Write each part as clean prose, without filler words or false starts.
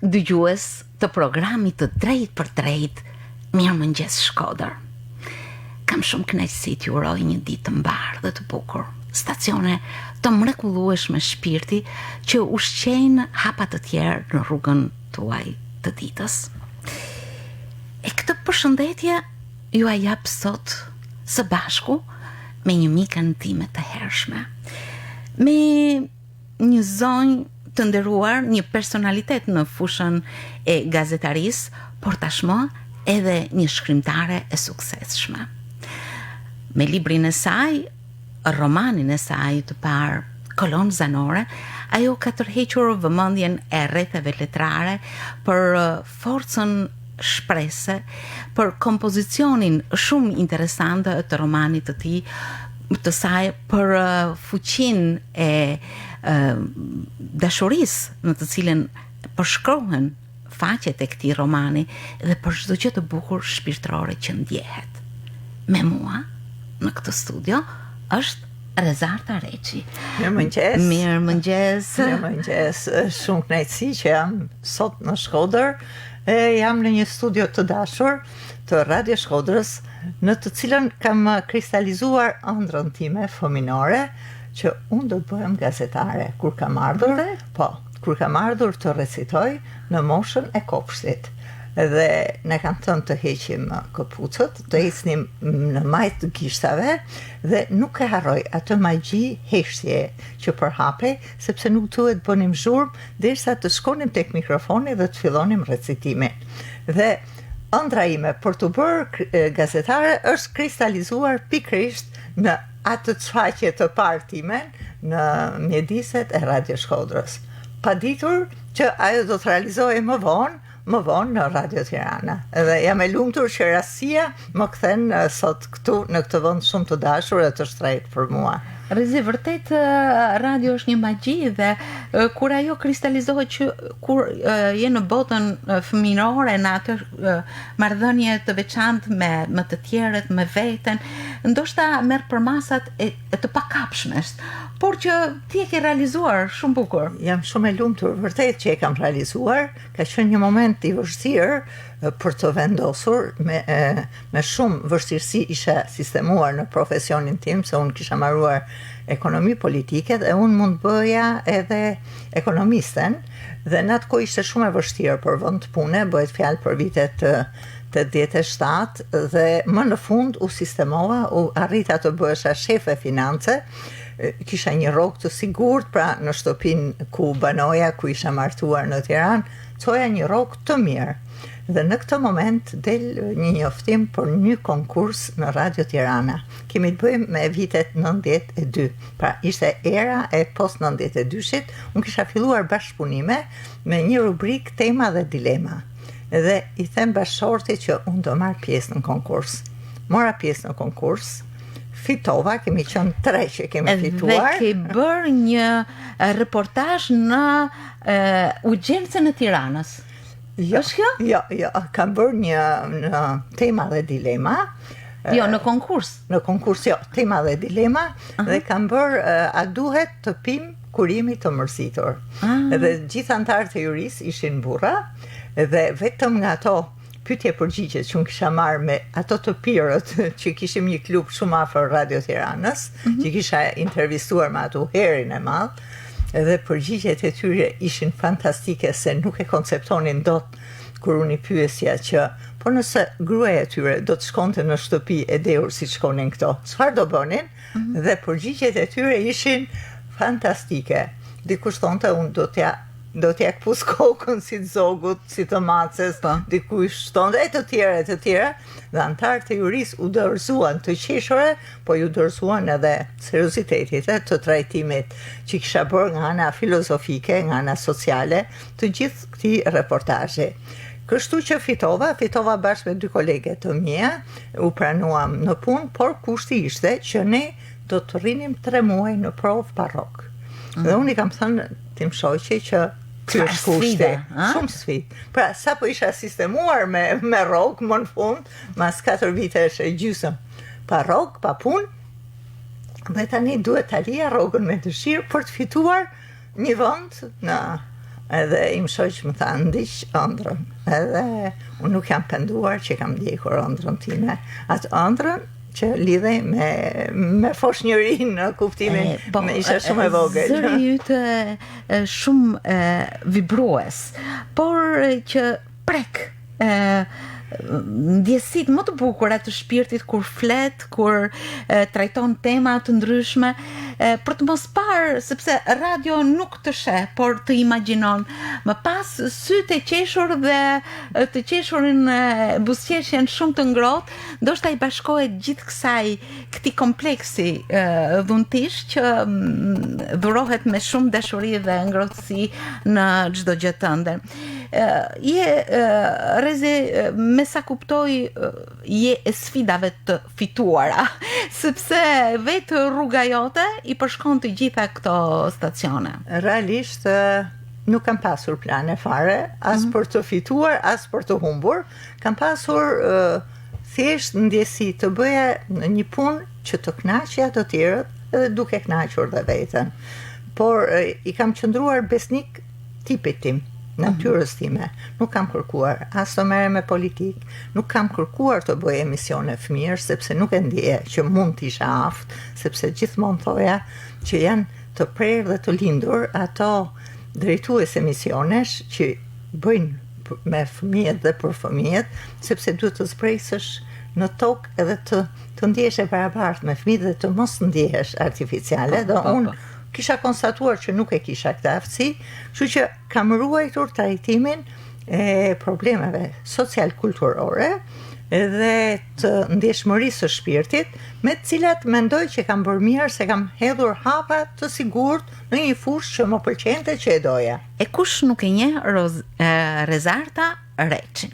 dëgjues të programit të Drejt për Drejt, mirëmëngjes Shkodër. Kam shumë kënaqësi t'ju uroj një ditë të mbarë dhe të bukur. Stacione të mrekullueshme shpirti që ushqejnë hapa të tjerë në rrugën tuaj të ditës. E këtë përshëndetje ju a jap sot së bashku me një mikën time të hershme, me një zonjë të nderuar, një personalitet në fushën e gazetarisë, por tashmë edhe një shkrimtare e suksesshme. Me librin e saj, romanin e saj të parë, Kolon zanore, ajo ka tërhequr vëmendjen e rrethave letrare për forcën shprese, për kompozicionin shumë interesante të romanit të tij, të saj, për fuqinë e dashurisë në të cilën përshkrohen faqet e këtij romani dhe për çdo gjë të bukur shpirtërore që ndjehet. Me mua në këtë studio është Rezarta Reçi. Mirëmëngjes. Mirëmëngjes. Mirëmëngjes. Shumë kënaqësi që jam sot në Shkodër. Jam në një studio të dashur të Radio Shkodrës, në të cilën kam kristalizuar ëndrrën time fëminore që unë do të bëhem gazetare kur kam ardhur. Kur kam ardhur të recitoj në moshën e kopshtit. Dhe ne kanë thënë të heqim këpucët, të ecnim në majt të gishtave dhe nuk e harroj atë magji heshtje që përhapej, sepse nuk duhet bënim zhurmë derisa të shkonim tek mikrofoni dhe të fillonim recitimin. Dhe ëndra ime për të bërë gazetare është kristalizuar pikërisht në atë shfaqje të parë time në mjediset e Radio Shkodrës. Paditur që ajo do të realizohej më vonë në Radio Tirana. Dhe jam e lumtur që rastësia më kthen sot këtu në këtë vend shumë të dashur e të shtrenjtë për mua. Rezi, vërtet radio është një magji dhe kur ajo kristalizohet që kur je në botën fëminore, në atë marrëdhënie të veçantë me të tjerët, me veten, ndoshta merr për masat e të pakapshmes, por që ti e ke realizuar shumë bukur. Jam shumë e lumtur, vërtet që e kam realizuar, ka qenë një moment i vështirë për të vendosur, me shumë vështirësi isha sistemuar në profesionin tim, se unë kisha marruar ekonomi politike dhe unë mund bëja edhe ekonomisten, dhe në atë kohë ishte shumë e vështirë për vend pune, bëhet fjalë për vitet 87 dhe më në fund u sistemova, u arrita të bëhesha shefe finance, kisha një rrogë të sigurt, pra në shtëpinë ku banoja, ku isha martuar në Tiranë, çoja një rrogë të mirë. Dhe në këtë moment del një njoftim për një konkurs në Radio Tirana. Kemi të bëjmë me vitet 92. Pra ishte era e post 92-shit, unë kisha filluar bashkëpunime me një rubrik tema dhe dilema. Dhe i them bashkëshortit që unë do marr pjesë në konkurs. Mora pjesë në konkurs, fitova, kemi qenë 3 që kemi fituar. Dhe ke bërë një reportazh në urgjencën e Tiranës. Jo, kam bërë një tema dhe dilema. Jo, në konkurs. Në konkurs, jo, tema dhe dilema, dhe kam bërë a duhet të pim kurimi të mërzitur. Dhe gjithë antarët e jurisë ishin burra, dhe vetëm nga ato pyetje përgjigje që unë kisha marrë me ato të pirët që kishim një klub shumë afër Radio Tiranës, që kisha intervistuar me ato herin e madh, edhe përgjigjet e tyre ishin fantastike, se nuk e konceptonin dot kur unë i pyesja që po nëse gruaja e tyre do të shkonte në shtëpi e dehur si shkonin këto, çfarë do bënin? Dhe përgjigjet e tyre ishin fantastike. Dikush thonte unë do t'ja këpus kokën si të zogut, si të maces, dikush thonte e të tjera, dhe antarët e jurisë u dorëzuan të qeshore, po ju dorëzuan edhe seriozitetit të trajtimit që kisha bërë nga ana filozofike, nga ana sociale, të gjithë këtij reportazhi. Kështu që fitova bashkë me 2 kolege të mia, u pranuam në punë, por kushti ishte që ne do të rrinim 3 muaj në provë pa rrok. Dhe unë i kam thënë tim shoqe që ky është kushti, shumë sfidë. Pra, sa po isha sistemuar me rrok, më në fund, mas 4 vitesh e gjysëm pa rrok, pa punë, dhe tani duhet ta lija rrogën me dëshirë për të fituar një vend në edhe im shoq më tha ndiq ëndrrën. Edhe unë nuk jam penduar që kam ndjekur ëndrrën time. Atë ëndrrën që lidhej me foshnjërinë në kuptimin isha shumë e vogël. Zëri ytë shumë vibrues, por që prek ndjesit më të bukura të shpirtit kur flet, kur trajton tema të ndryshme, për të mos parë, sepse radio nuk të sheh, por të imagjinon. Më pas sytë e qeshur dhe të qeshurin buzëqeshjen shumë të ngrohtë, ndoshta I bashkohet gjithë këtij kompleksi dhuntish që dhurohet me shumë dashuri dhe ngrohtësi në çdo gjë tënde. Rezi, me sa kuptoj, je e sfidave të fituara, sepse vetë rruga jote I përshkon të gjitha këto stacione. Realisht nuk kam pasur plane fare, as për të fituar, as për të humbur. Kam pasur thjesht ndjesi të bëja një punë që të kënaqja të tjerët edhe duke kënaqur dhe veten. Por I kam qëndruar besnik tipit tim, natyrës time. Nuk kam kërkuar as të merrem me politik, nuk kam kërkuar të bëj emisione fëmijësh, sepse nuk e ndjeja që mund të isha aftë, sepse gjithmonë thoja që janë të prerë dhe të lindur ato drejtues emisionesh që bëjnë me fëmijët dhe për fëmijët, sepse duhet të zbresësh në tokë edhe të ndjehesh e barabartë me fëmijët dhe të mos ndjehesh artificiale. Dhe unë kisha konstatuar që nuk e kisha këtë aftësi, kështu që kam ruajtur trajtimin e problemeve social-kulturore dhe të ndjeshmërisë së shpirtit, me të cilat mendoj që kam bërë mirë se kam hedhur hapa të sigurt në një fushë që më pëlqente që e doja. E kush nuk e njeh Rezarta Reçin?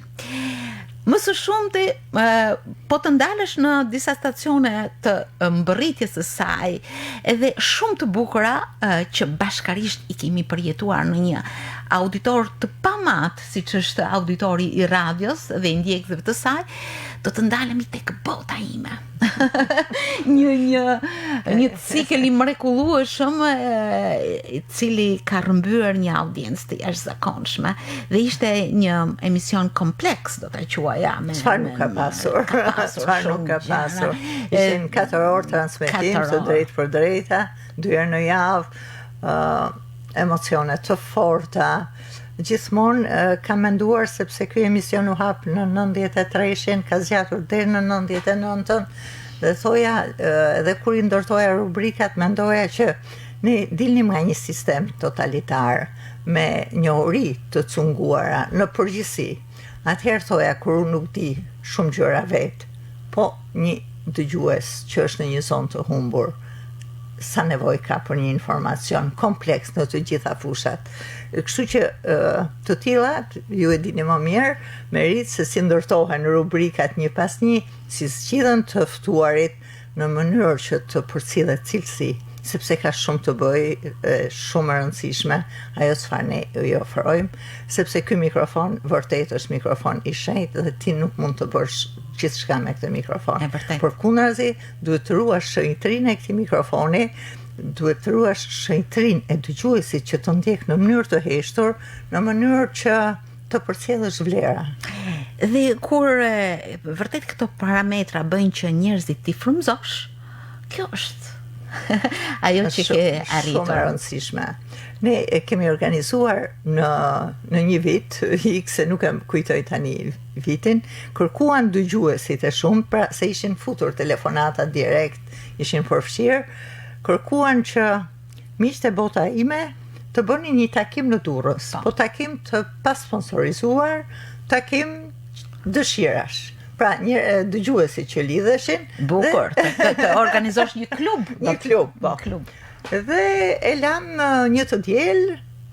Më së shumti, po të ndalesh në disa stacione të mbërritjes së saj, edhe shumë të bukura që bashkarisht I kemi përjetuar në një auditor të pamat, siç është auditori I radios dhe I ndjekësve të saj, do të ndalemi tek bota ime. një cikël I mrekullueshëm I cili ka rrëmbyer një audiencë të jashtëzakonshme dhe ishte një emision kompleks, do ta quaja. Çfarë nuk ka pasur? Çfarë nuk ka pasur? Ishin 4 orë transmetim të drejtë për drejta, 2 herë në javë, emocione të forta. Gjithmonë kam menduar, sepse ky emision u hap në 93-shin, ka zgjatur deri në 99-ën, dhe thoja, edhe kur I ndërtoja rubrikat, mendoja që ne dilnim nga një sistem totalitar me njohuri të cunguara në përgjithësi. Atëherë thoja, kur unë nuk di shumë gjëra vetë, po një dëgjues që është në një zonë të humbur, sa nevojë ka për një informacion kompleks në të gjitha fushat. Kështu që të tilla, ju e dini më mirë, merit se si ndërtohen rubrikat një pas një, si zgjidhen të ftuarit në mënyrë që të përcillet cilësi, sepse ka shumë të bëj, shumë e rëndësishme ajo çfarë ne I ofrojmë, sepse ky mikrofon vërtet është mikrofon I shenjtë dhe ti nuk mund të bësh gjithçka me këtë mikrofon. Përkundrazi, duhet të ruash shenjtrinë e këtij mikrofoni, duhet të ruash shenjtrinë e dëgjuesit që të ndjek në mënyrë të heshtur, në mënyrë që të përcjellësh vlera. Dhe kur vërtet këto parametra bëjnë që njerëzit t'i frymëzosh, kjo është ajo që ke arritur. Shumë e rëndësishme. Ne kemi organizuar në një vit, se nuk e kujtoj tani vitin, kërkuan dëgjuesit e shumë, pra se ishin futur telefonata direkt, ishin përfshirë, kërkuan që miqtë e bota ime të bënin një takim në Durrës, po takim të pasponsorizuar, takim dëshirash. Pra, një dëgjuesi që lidheshin. Bukur, të organizosh një klub. Një klub, po. Dhe e lam një të diel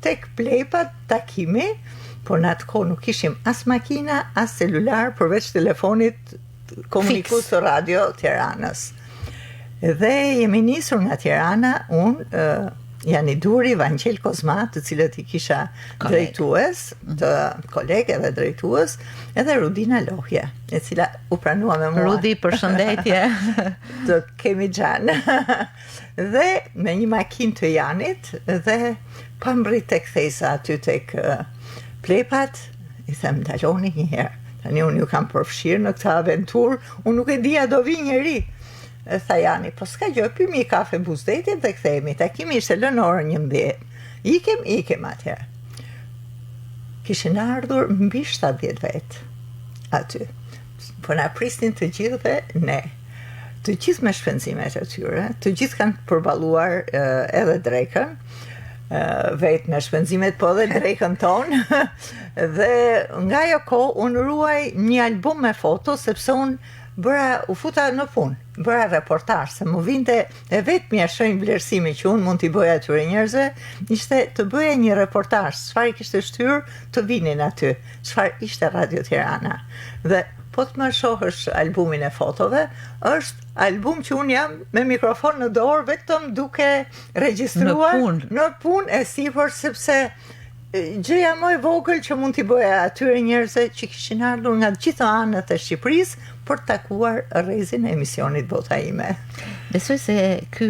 tek Plepat takimi, por në atë kohë nuk ishim as makina, as celular, përveç telefonit komunikus të radio Tiranës. Dhe jemi nisur nga Tirana, unë, janë i duri Vangjel Kozma, të cilët i kisha drejtues, të kolegë dhe drejtues, edhe Rudina Lohje, e cila u pranua me mua. Rudi, përshëndetje. Të kemi gjanë. Dhe me një makinë të Janit, dhe pa mbrit tek thesa aty tek plepat, i them daloni një herë. Tani unë ju kam përfshirë në këtë aventurë, unë nuk e dija do vi njeri. E tha Jani, po s'ka gjë, pimi kafe Buzdetit dhe kthehemi. Takimi ishte lënë orën 11. Ikem atëherë. Kishin ardhur mbi 70 vetë aty. Po na prisnin të gjithëve ne. Të gjithë me shpenzimet e tyre, të gjithë kanë përballuar edhe drekën, vetë me shpenzimet, po edhe drekën tonë. Dhe nga ajo kohë unë ruaj një album me foto, sepse unë u futa në punë, bëra reportazh, se më vinte e vetmja shenjë vlerësimi që unë mund t'i bëja atyre njerëzve, ishte të bëja një reportazh, çfarë kishte shtyrë të vinin aty, çfarë ishte Radio Tirana. Dhe po të më shohësh albumin e fotove, është album që unë jam me mikrofon në dorë, vetëm duke regjistruar në punë e sipër, sepse gjëja më e vogël që mund t'i bëja atyre njerëzve që kishin ardhur nga të gjitha anët e Shqipërisë për takuar rrezin e emisionit Bota Ime. Besoj se ky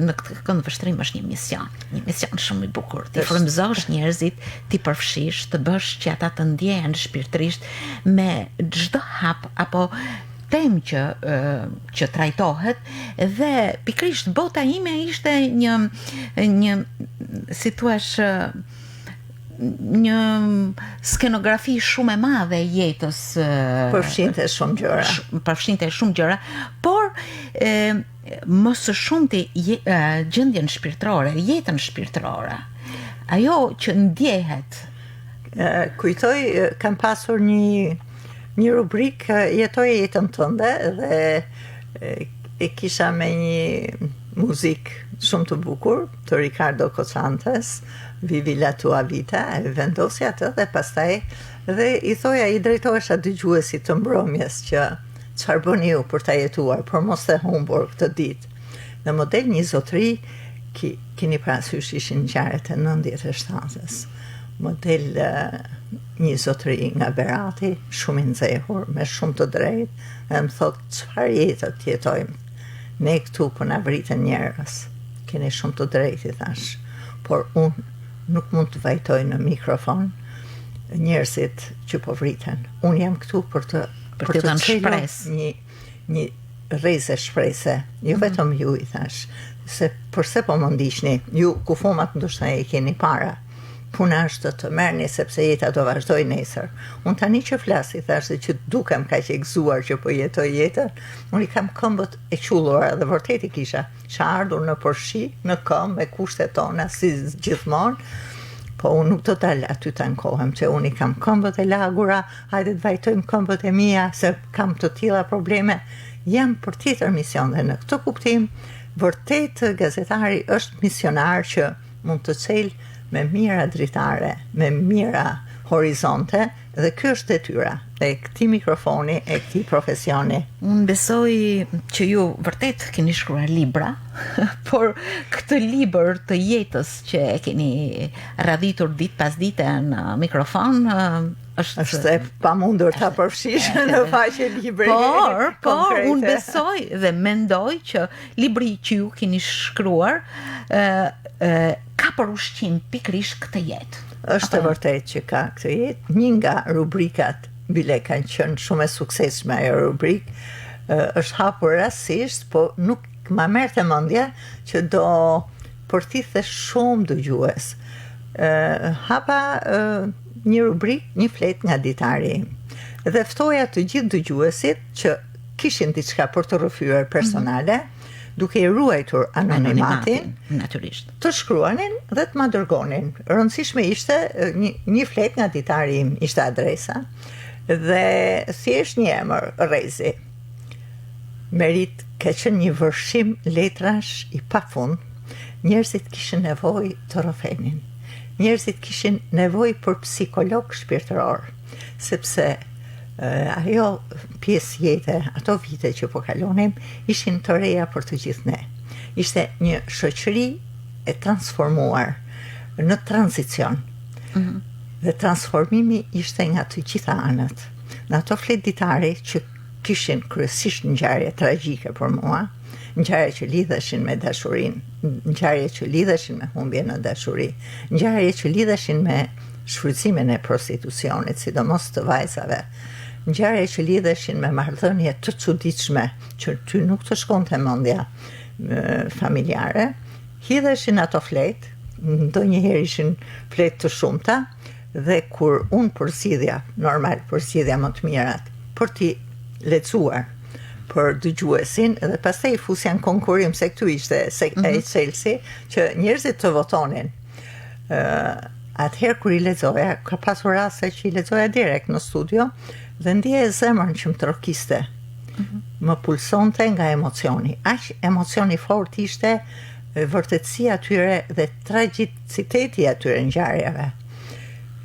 në këtë këndvështrim është një mision shumë i bukur. Ti frymëzosh njerëzit, ti përfshish, të bësh që ata të ndjehen shpirtërisht me çdo hap apo temë që trajtohet, dhe pikërisht Bota Ime ishte një si thua një skenografi shumë e madhe e jetës, përfshinte shumë gjëra, por më së shumti gjendjen shpirtërore, jetën shpirtërore, ajo që ndjehet. Kujtoj, kam pasur një rubrik jetoj jetën tënde, dhe e kisha me një muzik shumë të bukur të Ricardo Coçantes, Vivi la tua vita, e vendosja atë dhe pastaj dhe i thoja, i drejtohesha dëgjuesit të mbrëmjes që çfarë bëni ju për ta jetuar, për mos të humbur këtë ditë. Në model një zotëri, keni parasysh ishin ngjarjet e 97-s. Model një zotëri nga Berati, shumë i nxehur, me shumë të drejtë, dhe më thotë, çfarë jetë të jetojmë? Ne këtu po na vritën njerëz. Keni shumë të drejtë, i thash, por unë nuk mund të vajtoj në mikrofon njerëzit që po vriten. Unë jam këtu për të shpresë, një rrezë shprese, jo vetëm ju, i thash, se përse po më ndiqni, ju kufomat ndoshta e keni para. Puna është të merrni, sepse jeta do vazhdoj nesër. Unë tani që flas, i thash, se që dukem kaq e gëzuar që po jetoj jetën, unë i kam këmbët e qullura, dhe vërtet i kisha ardhur në përshi, në këmbë, me kushtet tona, si gjithmonë, po unë nuk do të dalë aty të ankohem, që unë i kam këmbët e lagura, hajde të vajtojmë këmbët e mia, se kam të tilla probleme. Jam për tjetër mision, dhe në këtë kuptim, vërtet gazetari është misionar që mund të celë me mira dritare, me mira horizonte, dhe kjo është detyra e këtij mikrofoni, e këtij profesioni. Unë besoj që ju vërtet keni shkruar libra, por këtë libër të jetës që e keni radhitur ditë pas dite në mikrofon, është e pamundur ta përfshish në faqe libri. Por unë besoj dhe mendoj që libri që ju keni shkruar ka për ushqim pikërisht këtë jetë. Është e vërtet që ka këtë jetë. Një nga rubrikat, bile kanë qenë shumë e suksesshme ajo rubrik, është hapur rastësisht, po nuk ma merrte mendja që do përthithe shumë dëgjues. Hapa një rubrik, një flet nga ditari im. Dhe ftoja të gjithë dëgjuesit që kishin diçka për të rrëfyer personale, duke i ruajtur anonimatin, natyrisht, të shkruanin dhe të ma dërgonin. Rëndësishme ishte një flet nga ditari im, ishte adresa, dhe thjesht një emër, Rezi. Merit ka qenë një vërshim letrash i pafund. Njerëzit kishin nevojë të rrëfenin. Njerëzit kishin nevojë për psikolog shpirtëror, sepse ajo pjesë jete, ato vite që po kalonim, ishin të reja për të gjithë ne. Ishte një shoqëri e transformuar në tranzicion. Dhe transformimi ishte nga të gjitha anët. Në ato flet ditare që kishin kryesisht ngjarje tragjike për mua, ngjarje që lidheshin me dashurinë, ngjarje që lidheshin me humbjen në dashuri, ngjarje që lidheshin me shfrytëzimin e prostitucionit, sidomos të vajzave, ngjarje që lidheshin me marrëdhënie të çuditshme, që ty nuk të shkonte mendja familjare, hidheshin ato flet, ndonjëherë ishin flet të shumta, dhe kur unë përsidhja, normal përsidhja më të mirat, për t'i lecuar për dëgjuesin, dhe pastaj i fusja në konkurim, se këtu ishte e Chelsea, që njerëzit të votonin. Atëherë kur i lexoja, ka pasur raste që i lexoja direkt në studio, dhe ndjeja zemrën që më trokiste. Më pulsonte nga emocioni. Aq emocioni fort ishte, vërtetësia atyre dhe tragjiciteti atyre ngjarjeve.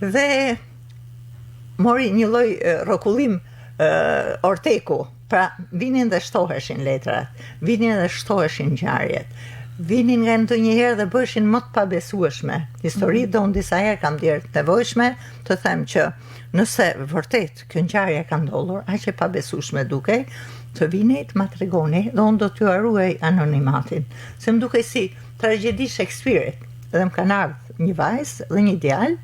Dhe mori një lloj rrokullim orteku, pra vinin dhe shtoheshin letrat, vinin dhe shtoheshin ngjarjet, vinin nga ndonjëherë dhe bëheshin më të pabesueshme. Histori do unë disa herë kam dhënë të nevojshme të them që nëse vërtet kjo ngjarje ka ndodhur, aq e pabesueshme dukej, të vini të ma tregoni dhe unë do t'ju harruaj anonimatin. Se më dukej si tragjedi Shakespeare-it, dhe më kanë ardhur një vajzë dhe një djalë,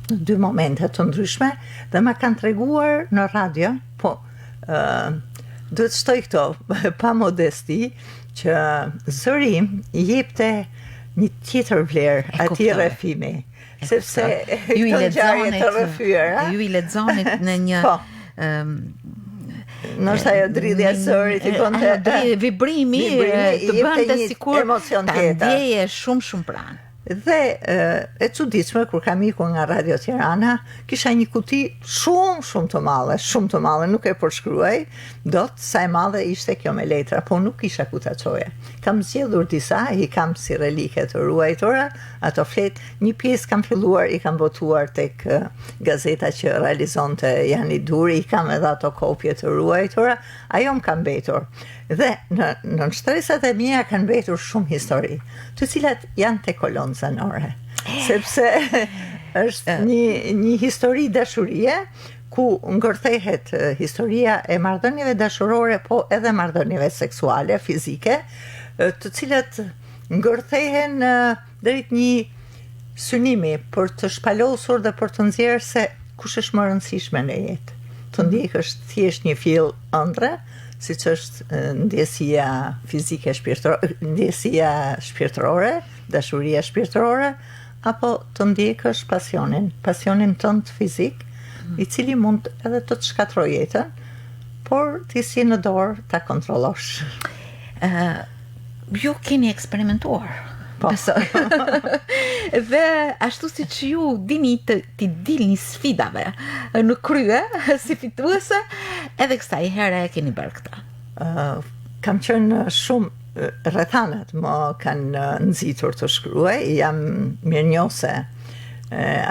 në dy momente të ndryshme, dhe ma kanë treguar në radio, po, duhet shtoj këto, pa modesti, që zëri i jepte një tjetër vlerë atij rrëfimi. Sepse ju i lexonit të rrëfyera, ju i lexonit në një nështë ajo dridhja sërit i konte vibrimi të bënte sikur emocion ta ndjeje shumë pranë. Dhe e çuditshme kur kam ikur nga Radio Tirana, kisha një kuti shumë të madhe, nuk e përshkruaj dot sa e madhe ishte kjo me letra, po nuk kisha ku ta çoja. Kam zgjedhur disa, i kam si relike të ruajtura, ato flet, një pjesë kam filluar, i kam botuar tek gazeta që realizonte Jani Duri, i kam edhe ato kopje të ruajtura, ajo më kam mbetur. Dhe në shtresat e mia kanë mbetur shumë histori, të cilat janë te kolon zanore. Sepse është një histori dashurie ku ngërthehet historia e marrëdhënieve dashurore, po edhe marrëdhënieve seksuale, fizike, të cilat ngërthehen drejt një synimi për të shpalosur dhe për të nxjerrë se kush është më rëndësishme në jetë. Të ndjekësh thjesht një fill ëndre, siç është ndjesia fizike ndjesia shpirtërore, dashuria shpirtërore, apo të ndjekësh pasionin tënd fizik, i cili mund edhe të të shkatrojë jetën, por ti si në dorë ta kontrollosh. Ju keni eksperimentuar. Po. Dhe ashtu si që ju dini t'i dilni sfidave në krye si fituese, edhe kësaj here keni bërë këta. Kam qenë shumë rrethanat më kanë nxitur të shkruaj, jam mirënjohse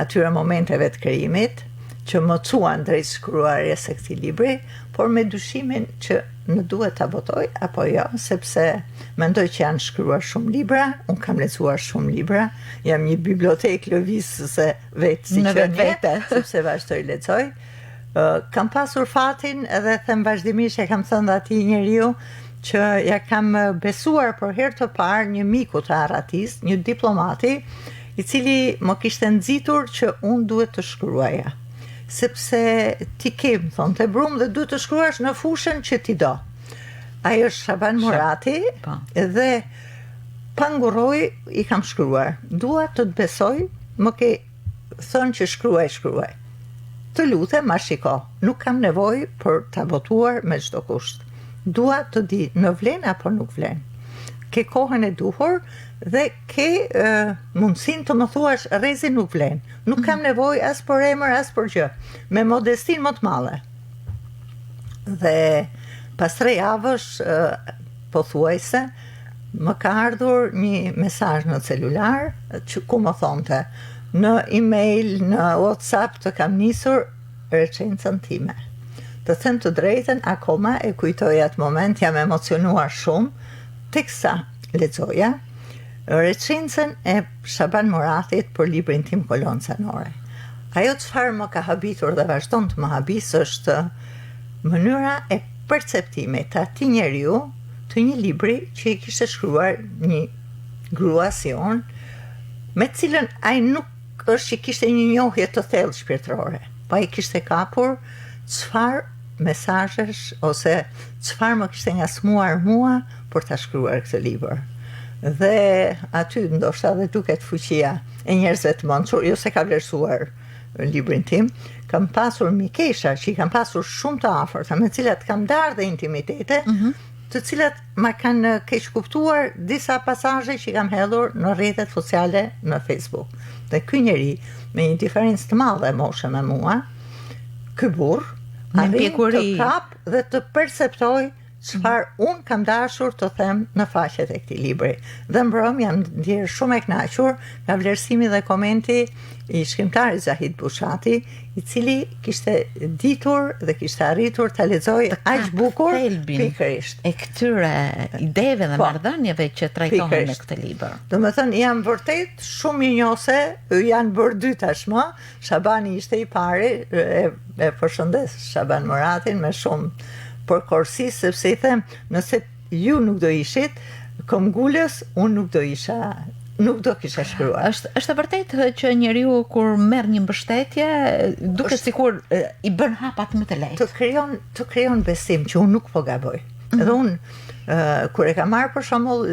atyre momenteve të krijimit që më cuan drejt shkruarjes së këtij libri, por me dyshimin që në duhet ta votoj apo jo, sepse mendoj që janë shkruar shumë libra, unë kam lexuar shumë libra, jam një bibliotekë lëvizëse vetë si vetë, sepse vazhdoj lexoj. Kam pasur fatin edhe them vazhdimisht, e kam thënë atij njeriu që ja kam besuar për herë të parë një miku të Arratis, një diplomati, i cili më kishte nxitur që unë duhet të shkruaja. Sepse ti ke, më thonë, të brum dhe duhet të shkruash në fushën që ti do. Ajo është Shaban Murati, dhe panguroj i kam shkruar. Dua të të besoj, më ke thënë që shkruaj. Të lutem, ma shiko, nuk kam nevojë për ta votuar me çdo kusht. Dua të di në vlen apo nuk vlen. Ke kohën e duhur dhe ke mundësin të më thuash rrezi nuk vlen. Nuk kam nevojë as për emër, as për gjë. Me modestin më të madhe. Dhe pas 3 javësh, pothuajse, më ka ardhur një mesazh në celular, që ku më thonte, në email, në WhatsApp të kam nisur recenzen time. Të them të drejtën, akoma e kujtoj atë moment, jam emocionuar shumë, teksa lexoja, Recensën e Shaban Moratit për librin tim Kolonë zanore. Ajo çfarë më ka habitur dhe vazhdon të më habisë është mënyra e perceptimit të atij njeriu të një libri që i kishte shkruar një grua si unë, me cilën ai nuk është që kishte një njohje të thellë shpirtërore, pa i kishte kapur çfarë mesazhesh ose çfarë më kishte ngasmuar mua për ta shkruar këtë libër. Dhe aty ndoshta dhe duket fuqia e njerëzve të mençur, jo se ka vlerësuar librin tim, kam pasur mikesha që i kam pasur shumë të afërta, me cilat kam darë dhe intimitete, të cilat ma kanë keq kuptuar disa pasazhe që i kam hedhur në rrjetet sociale në Facebook. Dhe ky njeri me një diferencë të madhe moshe me mua, ky burr arrin të kap dhe të perceptoj çfarë unë kam dashur të them në faqet e këtij libri. Dhe mbrëm jam ndjerë shumë e kënaqur nga vlerësimi dhe komenti i shkrimtarit Zahid Bushati, i cili kishte ditur dhe kishte arritur ta lexojë aq bukur pikërisht e këtyre ideve dhe marrëdhënieve që trajtohen në këtë libër. Domethënë jam vërtet shumë mirënjohse, janë bërë dy tashmë. Shabani ishte i pari, e përshëndes Shaban Moratin me shumë përkorsi, sepse i them, nëse ju nuk do ishit këmbgulës, unë nuk do kisha shkruar. Është vërtet që njeriu kur merr një mbështetje, duket sikur i bën hapat më të lehtë. Të krijon besim që unë nuk po gaboj. Edhe unë kur e kam marrë për shembull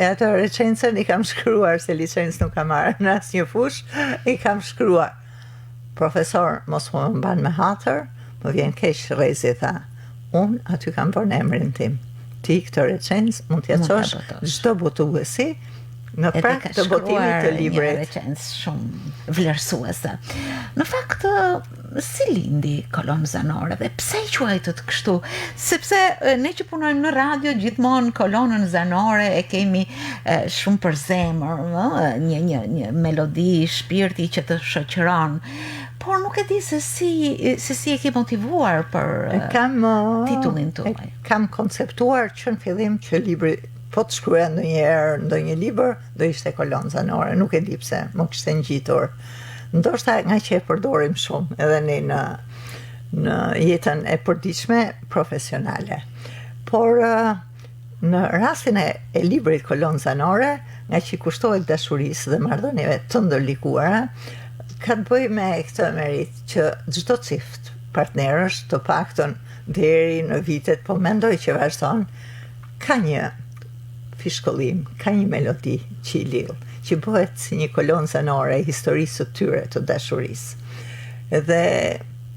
atë recensën, i kam shkruar se licencë nuk kam marrë në asnjë fush, i kam shkruar. Profesor, mos më mban me hatër, më vjen keq rrezi, tha. Unë aty kam bërë emrin tim. Ti këtë recensë mund t'ja çosh çdo botuesi në prag të botimit të librit. Një recensë shumë vlerësuese. Në fakt, si lindi Kolonë zanore dhe pse i quajtët kështu? Sepse ne që punojmë në radio gjithmonë kolonën zanore e kemi shumë për zemër, një melodi, shpirti që të shoqëron. Por nuk e di se si e ke motivuar për titullin tuaj. Kam konceptuar që në fillim që libri, po të shkruaja ndonjëherë një libër, do ishte Kolonë zanore, nuk e di pse, më kishte ngjitur. Ndoshta nga që e përdorim shumë edhe ne në jetën e përditshme profesionale. Por në rastin e librit Kolonë zanore, nga që kushtohet dashurisë dhe marrëdhënieve të ndërlikuara, ka të bëj me këtë merit që çdo çift partnerësh, të paktën deri në vitet, po mendoj që vazhdon, ka një fishkollim, ka një melodi që i lidh, që bëhet si një kolonë zanore e historisë së tyre të dashurisë. Dhe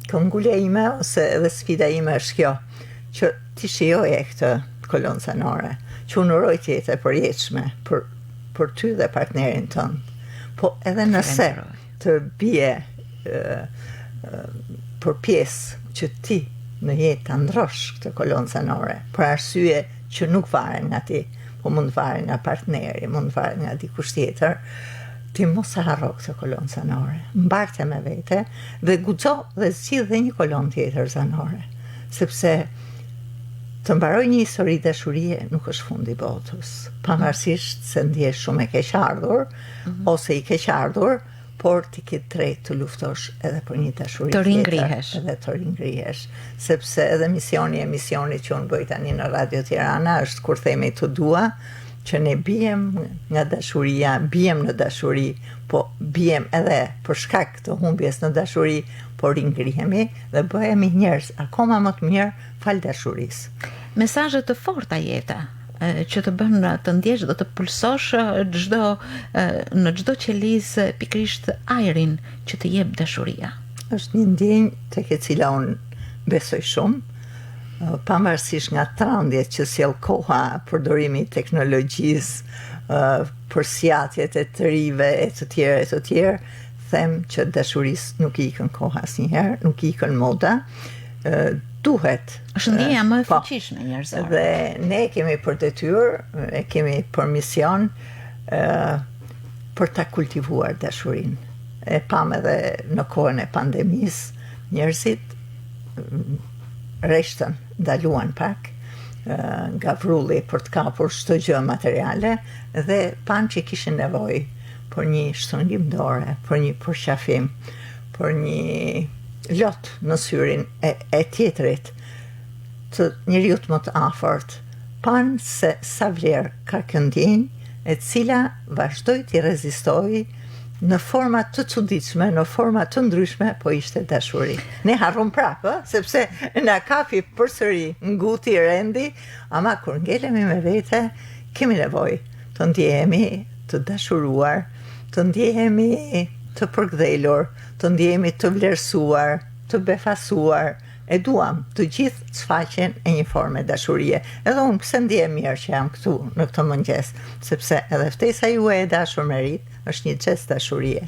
këmbgulja ime ose edhe sfida ime është kjo, që ti shijoje këtë kolonë zanore, që unë uroj të jetë e përjetshme për ty dhe partnerin tënd. Po edhe nëse të bie për pjesë që ti në jetë të ndrosh këtë kolonë zanore, për arsye që nuk varen nga ti, po mund varen nga partneri, mund varen nga dikush tjetër, ti mos e harro këtë kolonë zanore, mbarte me vete dhe guxo dhe zgjidh dhe një kolonë tjetër zanore, sepse të mbaroj një histori dashurie nuk është fundi botës, pavarësisht se ndjesh shumë e keqardhur ose i keqardhur, por ti ke drejt të luftosh edhe për një dashuri tjetër, edhe të ringrihesh, sepse edhe misioni që unë bëj tani në Radio Tirana është kur themi të dua, që ne bijem nga dashuria, bijem në dashuri, po bijem edhe për shkak të humbjes në dashuri, por ringrihemi dhe bëhemi njerëz akoma më të mirë fal dashurisë. Mesazhe të forta jeta që të bën të ndjesh dhe të pulsosh në çdo qeliz pikërisht ajrin që të jep dashuria. Është një ndjenjë tek e cila unë besoj shumë, pavarësisht nga trandjet që sjell koha, përdorimi i teknologjisë, përsjatjet e të rive e të tjerë, them që dashurisë nuk i ikën koha asnjëherë, nuk i ikën moda. Duhet. Është ndjenja më e fuqishme njerëzore. Dhe ne kemi për detyrë, e kemi për mision për ta kultivuar dashurinë. E pam edhe në kohën e pandemisë, njerëzit reshtën, ndaluan pak, nga vrulli për të kapur çdo gjë materiale dhe panë që kishin nevojë për një shtrëngim dore, për një përqafim, për një lot në syrin e tjetrit, të njeriut më të afërt, panë se sa vlerë ka këndin, e cila vazhdoi të rezistoi në forma të çuditshme, në forma të ndryshme, po ishte dashuri. Ne harrum prapë, sepse na kapi përsëri nguti rendi, ama kur ngelemi me vete, kemi nevojë të ndjehemi të dashuruar, të ndjehemi të përkdhelur, të ndjehemi të vlerësuar, të befasuar. E duam të gjithë të shfaqen e një forme dashurie. Edhe unë pse ndjehem mirë që jam këtu në këtë mëngjes, sepse edhe ftesa juaj e dashur Merit është një gest dashurie.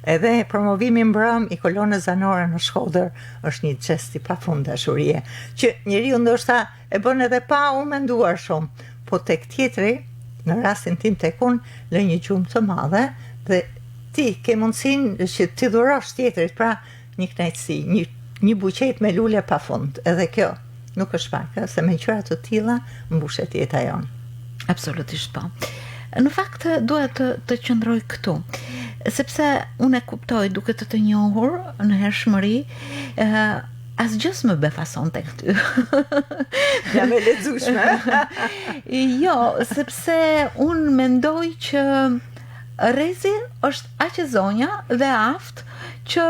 Edhe promovimi mbrëm i kolonës zanore në Shkodër është një gest i pafund dashurie, që njeriu ndoshta e bën edhe pa u menduar shumë, po tek tjetri, në rastin tim tek unë, lë një gjumë të madhe dhe ti ke mundësinë që ti dhurosh tjetrit, pra një kënaqësi, një buqet me lule pa fund. Edhe kjo nuk është pak, se me gjëra të tilla mbushet jeta jonë. Absolutisht po. Në fakt duhet të qëndroj këtu, sepse unë e kuptoj duke të njohur në hershmëri, asgjë më befason tek ty. Jam e lexueshme. Jo, sepse unë mendoj që rrezi është aq e zonja dhe aft që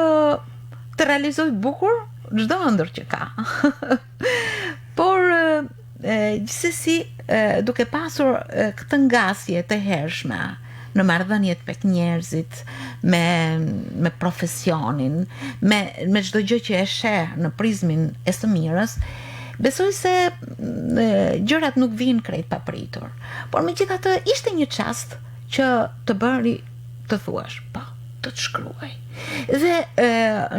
të realizoj bukur çdo ëndër që ka. Por gjithsesi duke pasur këtë ngasje të hershme në marrëdhëniet tek njerëzit, me profesionin, me çdo gjë që e sheh në prizmin e së mirës, besoj se gjërat nuk vijnë krejt papritur. Por megjithatë ishte një çast që të bëri të thuash, po, të shkruaj. Dhe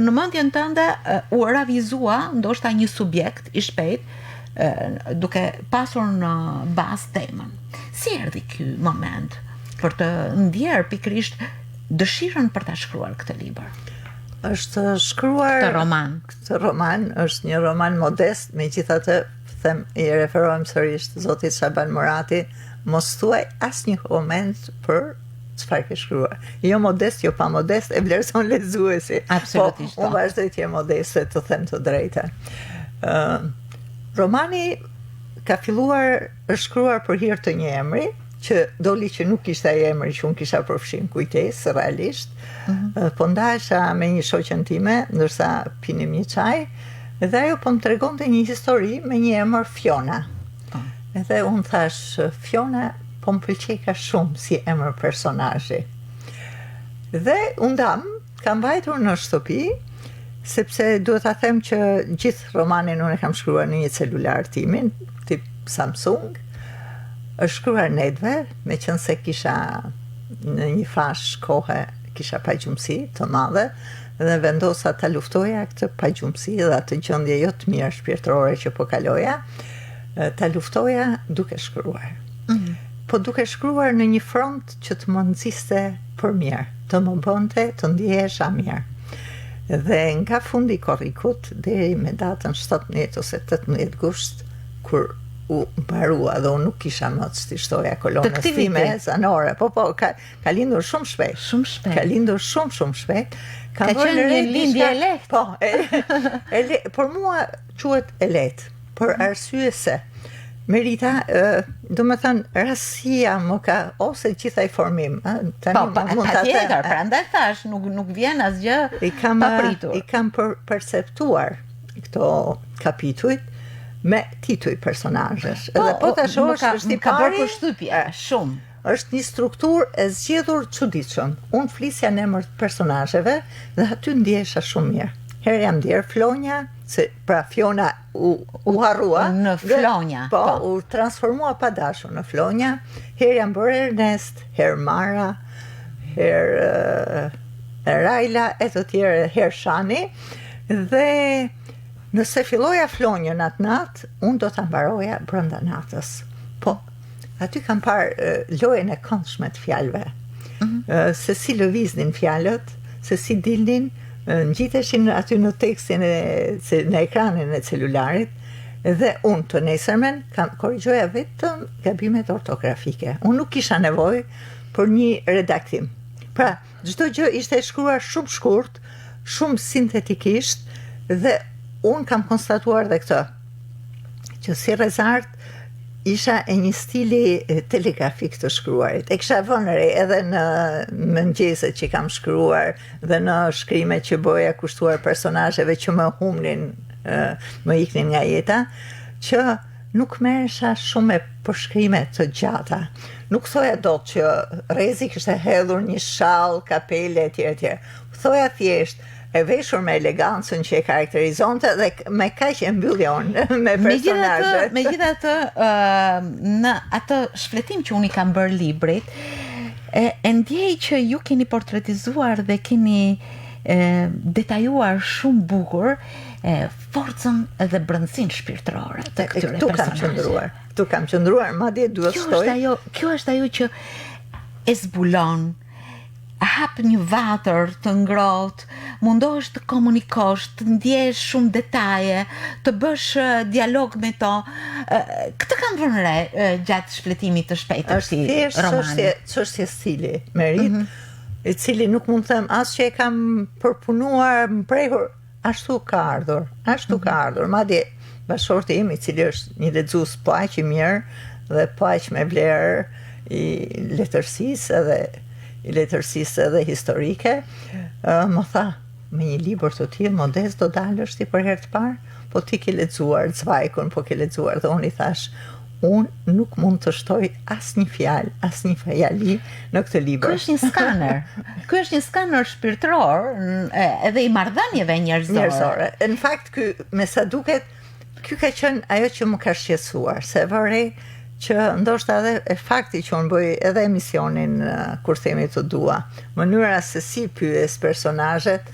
në mendjen tënde u ravizua ndoshta një subjekt i shpejt, duke pasur në bazë temën. Si erdhi ky moment për të ndjerë pikërisht dëshirën për ta shkruar këtë libër? Është shkruar Këtë roman është një roman modest, megjithatë them i referohem sërish të zotit Shaban Murati, mos thuaj asnjë moment për çfarë ke shkruar. Jo modest, jo pa modest, e vlerëson lexuesi. Absolutisht. Po, unë vazhdoj të jem modeste, të them të drejtën. Romani ka filluar është shkruar për hir të një emri, që doli që nuk ishte ai emri që unë kisha përfshin kujtesë realisht. Po ndahesha me një shoqen time, ndërsa pinim një çaj, dhe ajo po më tregonte një histori me një emër Fiona. Edhe unë thash, Fiona po më pëlqej ka shumë si emër personazhi. Dhe unë kam mbajtur në shtëpi, sepse duhet ta them që gjithë romanin unë e kam shkruar në një celular timin, tip Samsung. Është shkruar nedve, meqense kisha në një fash kohe kisha pagjumësi të madhe dhe vendosa ta luftoja këtë pagjumësi dhe atë gjendje jo të mirë shpirtërore që po kaloja, ta luftoja duke shkruar. Po duke shkruar në një front që të më nxiste për mirë, të më bënte të ndjehesha mirë. Dhe nga fundi i korrikut deri me datën 17 ose 18 gusht, kur u mbarua dhe unë nuk kisha më të shtoja kolonës time zanore. Po, ka lindur shumë shpejt. Ka lindur shumë shpejt. Ka qenë një lindje e lehtë. Po, për mua quhet e lehtë, për arsye se Merita, do më thënë, rasia më ka, ose gjithaj formim. Po, pa tjetër, prandaj thash, nuk vjen asgjë papritur. I kam perceptuar këto kapituj me tituj personazhesh. Edhe po ta shohësh është i pari, shumë. Është një strukturë e zgjedhur çuditshëm. Unë flisja në emër të personazheve dhe aty ndjehesha shumë mirë. Herë jam ndier Flonja, se pra Fiona u harrua në Flonja. Po, u transformua pa dashur në Flonja. Herë jam bërë Ernest, herë Mara, herë Rajla, e të tjerë herë Shani. Dhe nëse filloja Flonjën atë natë, unë do ta mbaroja brenda natës. Po, aty kam parë lojën e këndshme të fjalëve. Se si lëviznin fjalët, se si dilnin, ngjiteshin aty në tekstin në ekranin e celularit, Dhe unë të nesërmen korrigjoja vetëm gabimet ortografike. Unë nuk kisha nevojë për një redaktim. Pra, çdo gjë ishte shkruar shumë shkurt, shumë sintetikisht, dhe unë kam konstatuar dhe këtë, që si rrezart isha e një stili telegrafik të shkruarit. E kisha vënë re edhe në mëngjeset që kam shkruar dhe në shkrimet që boja kushtuar personazheve që më humnin, më iknin nga jeta, që nuk merresha shumë me përshkrime të gjata. Nuk thoja dot që Rezi kishte hedhur një shall, kapele etj. Thoja thjesht e veshur me elegancën që e karakterizonte dhe me kaq e mbyllion me personazhet. Megjithatë, në atë shfletim që unë i kam bërë librit, e ndjej që ju keni portretizuar dhe keni detajuar shumë bukur forcën dhe brëndësinë shpirtërore të këtyre personazheve. Këtu kam qëndruar, madje duhet shtoj. Kjo është ajo që e zbulon, hap një vatër të ngrohtë, mundohesh të komunikosh, të ndjesh shumë detaje, të bësh dialog me to. Këtë kam vënë re gjatë shfletimit të shpejtë të këtij romani. Është çështje stili, Merit, i cili nuk mund të them as që e kam përpunuar, mprehur, ashtu ka ardhur. Madje bashkëshorti im, i cili është një lexues po aq i mirë dhe po aq me vlerë i letërsisë edhe historike, më tha, me një libër të tillë modest do dalësh ti për herë të parë, po ti ke lexuar Zweigun, po ke lexuar, dhe unë i thash, unë nuk mund të shtoj asnjë fjalë, asnjë fjali në këtë libër. Ky është një skaner. Ky është një skaner shpirtëror edhe i marrëdhënieve njerëzore. Në fakt, ky me sa duket, ky ka qenë ajo që më ka shqetësuar, se vëre që ndoshta edhe e fakti që unë bëj edhe emisionin kur themi të dua, mënyra se si pyes personazhet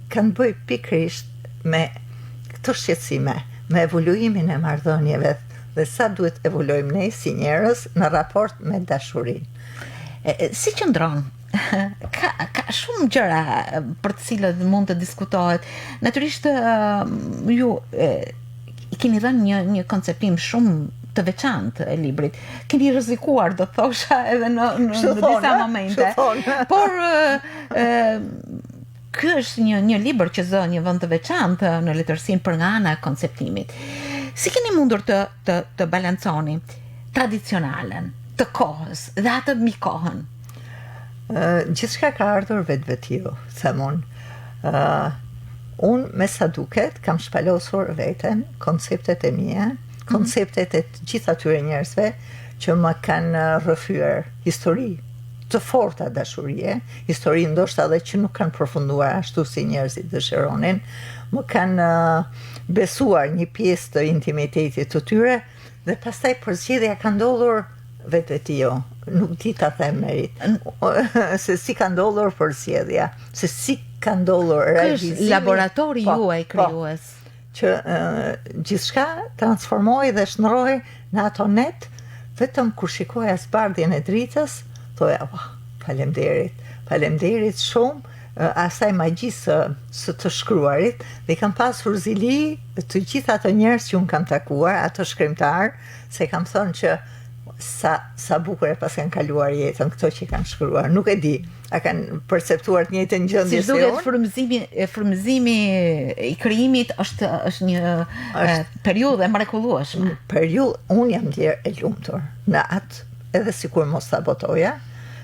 kanë bëj pikërisht me këto shqetësime, me evoluimin e marrëdhënieve dhe sa duhet evolojmë ne si njerëz në raport me dashurinë. Si qëndron? Ka shumë gjëra për të cilët mund të diskutohet. Natyrisht ju keni dhënë një konceptim shumë të veçantë e librit. Keni rrezikuar, do thosha, edhe në disa momente. Por ky është një libër që zë një vend të veçantë në letërsinë për nga ana e konceptimit. Si keni mundur të balanconi tradicionalen, të kohës dhe atë mbi kohën? Gjithçka ka ardhur vetvetiu, them unë. Unë me sa duket kam shpalosur veten, konceptet e mia, konceptet e të gjithë atyre njerëzve që më kanë rrëfyer histori të forta dashurie, histori ndoshta edhe që nuk kanë përfunduar ashtu si njerëzit dëshironin, më kanë besuar një pjesë të intimitetit të tyre, dhe pastaj përzgjedhja ka ndodhur vetvetiu. Nuk di ta them Merit, se si ka ndodhur përzgjedhja, se si ka ndodhur realizimi. Ky është laboratori juaj krijues. Që gjithçka transformohej dhe shndrohej në ato net, vetëm kur shikoja zbardhjen e dritës, thoja, faleminderit shumë asaj magjisë së të shkruarit, dhe kam pasur zili të gjithë ato njerëz që unë kam takuar, ato shkrimtar, se kam thënë që sa bukur e pas kanë kaluar jetën këto që kanë shkruar. Nuk e di, a kanë perceptuar të njëjtën gjendje si unë? Frymëzimi i krijimit është një periudhë e mrekullueshme. Unë jam ndjer e lumtur në atë, edhe sikur mos ta botoja,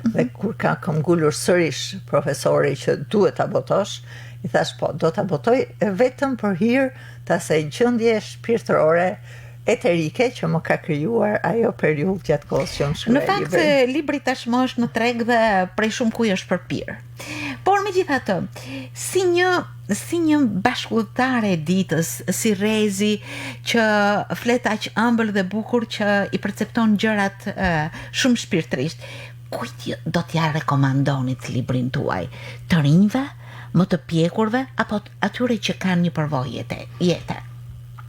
dhe kur kam ngulur sërish profesori që duhet ta botosh, i thash po, do ta botoj vetëm për hir të asaj gjendje shpirtërore eterike që më ka krijuar ajo periudhë gjatë kohës që unë shkruaj. Në fakt, libri tashmë është në treg dhe prej shumë kuj është përpir. Por megjithatë, si një bashkëudhëtare e ditës, si Rezi që flet aq ëmbël dhe bukur që i percepton gjërat shumë shpirtërisht, kujt do t'ja rekomandonit librin tuaj? Të rinjve, më të pjekurve, apo atyre që kanë një përvojë jete?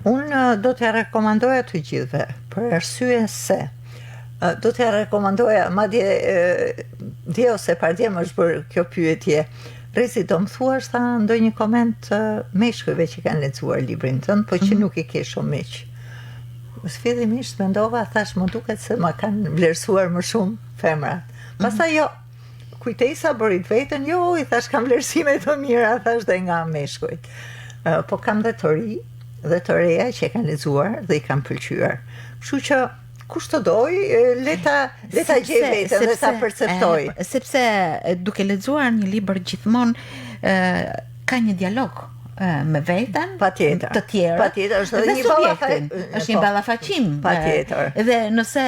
Unë do t'ja rekomandoja të gjithëve, për arsye se do t'ja rekomandoja, madje dje ose pardje më është bërë kjo pyetje, Rezi, do më thuash tha ndonjë koment meshkujve që kanë lexuar librin tënd, po që nuk i ke shumë miq. fillimisht mendova, thash, më duket se ma kanë vlerësuar më shumë femrat. Pastaj jo, kujtesa bërit vetën, jo, i thash kam vlerësime të mira, thash dhe nga meshkujt. Po kam dhe të ri, dhe të reja që e kanë lexuar dhe i kanë pëlqyer. Kështu që kush të doj, leta gjej vetën dhe ta perceptoj. Sepse duke lexuar një libër gjithmonë ka një dialog me veten, patjetër, të tjerë, patjetër, është dhe një subjektin, është një ballafaqim. Patjetër. Dhe nëse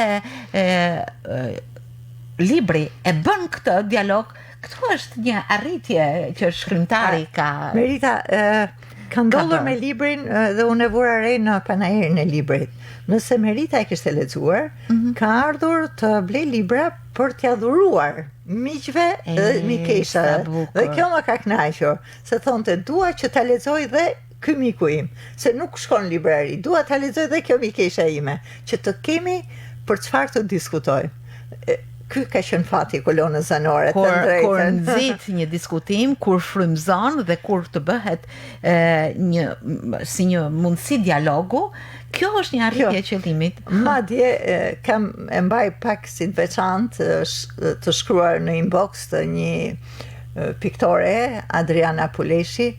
libri e bën këtë dialog, këtu është një arritje që shkrimtari ka. Merita, ka ndodhur me librin dhe unë e vura re në panajerin e librit. Nëse Merita e kishte lexuar, ka ardhur të blej libra për t'ia dhuruar miqve dhe mikeshave. Dhe kjo më ka kënaqur, se thonte dua që ta lexoj dhe ky miku im, se nuk shkon në librari, dua ta lexoj dhe kjo mikesha ime, që të kemi për çfarë të diskutojmë. Ky ka qenë fati kolonës zanore të drejtën. Kur nxit një diskutim, kur frymëzon dhe kur të bëhet si një mundësi dialogu, kjo është një arritje e qëllimit. Madje e mbaj pak si të veçantë të shkruar në inbox të një piktore, Adriana Puleshi,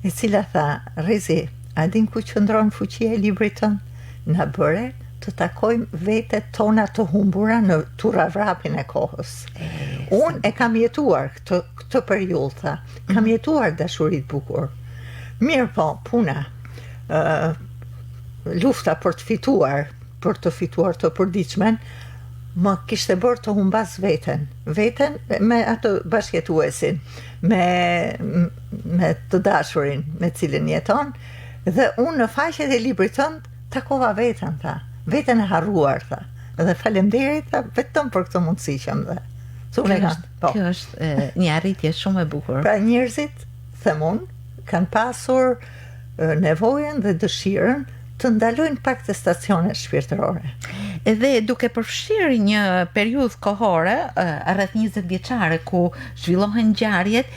e cila tha, Rezi, a din ku qëndron fuqia e librit tënd? Na bëre të takojmë vetet tona të humbura në turravrapin e kohës. Unë e kam jetuar këtë periudhë, kam jetuar dashurit bukur. Mirë po, puna, lufta për të fituar të përditshmen, më kishte bërë të humbas veten me atë bashkëjetuesin, me të dashurin me cilin jeton, dhe unë në faqet e librit tënd takova veten e harruar, tha. Dhe faleminderit, tha, vetëm për këtë mundësi që më dhe. Kjo është një arritje shumë e bukur. Pra njerëzit, them unë, kanë pasur nevojën dhe dëshirën të ndalojnë pak të stacionet shpirtërore. Edhe duke përfshirë një periudhë kohore, rreth 20 vjeçare, ku zhvillohen ngjarjet,